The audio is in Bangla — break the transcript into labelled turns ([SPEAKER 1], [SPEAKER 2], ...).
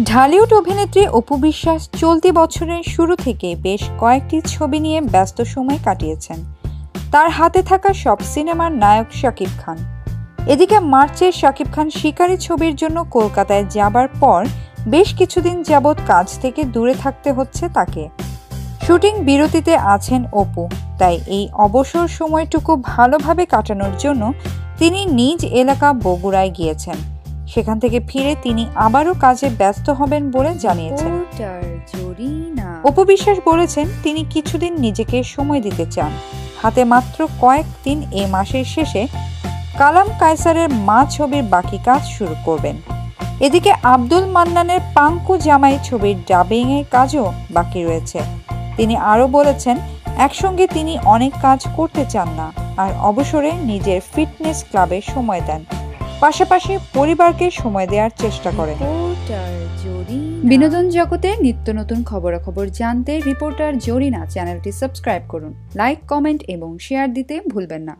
[SPEAKER 1] ঢালিউড অভিনেত্রী অপু বিশ্বাস চলতি বছরের শুরু থেকে বেশ কয়েকটি ছবি নিয়ে ব্যস্ত সময় কাটিয়েছেন। তার হাতে থাকা সব সিনেমার নায়ক শাকিব খান। এদিকে মার্চে শাকিব খান শিকারী ছবির জন্য কলকাতায় যাবার পর বেশ কিছুদিন যাবৎ কাজ থেকে দূরে থাকতে হচ্ছে তাকে। শুটিং বিরতিতে আছেন অপু, তাই এই অবসর সময়টুকু ভালোভাবে কাটানোর জন্য তিনি নিজ এলাকা বগুড়ায় গিয়েছেন। সেখান থেকে ফিরে তিনি আবারও কাজে ব্যস্ত হবেন বলে জানিয়েছেন। অপু বিশ্বাস বলেছেন তিনি কিছুদিন নিজেকে সময় দিতে চান। হাতে মাত্র কয়েকদিন এ মাসের শেষে কালাম কায়সারের মা ছবির বাকি কাজ শুরু করবেন। এদিকে আব্দুল মান্নানের পাঙ্কু জামাই ছবির ডাবিং এর কাজও বাকি রয়েছে। তিনি আরো বলেছেন একসঙ্গে তিনি অনেক কাজ করতে চান না, আর অবসরে নিজের ফিটনেস ক্লাবে সময় দেন, পাশাপাশি পরিবারকে সময় দেওয়ার চেষ্টা করেন। বিনোদন জগতের নিত্য নতুন খবরাখবর জানতে রিপোর্টার জরিনা চ্যানেলটি সাবস্ক্রাইব করুন, লাইক, কমেন্ট এবং শেয়ার দিতে ভুলবেন না।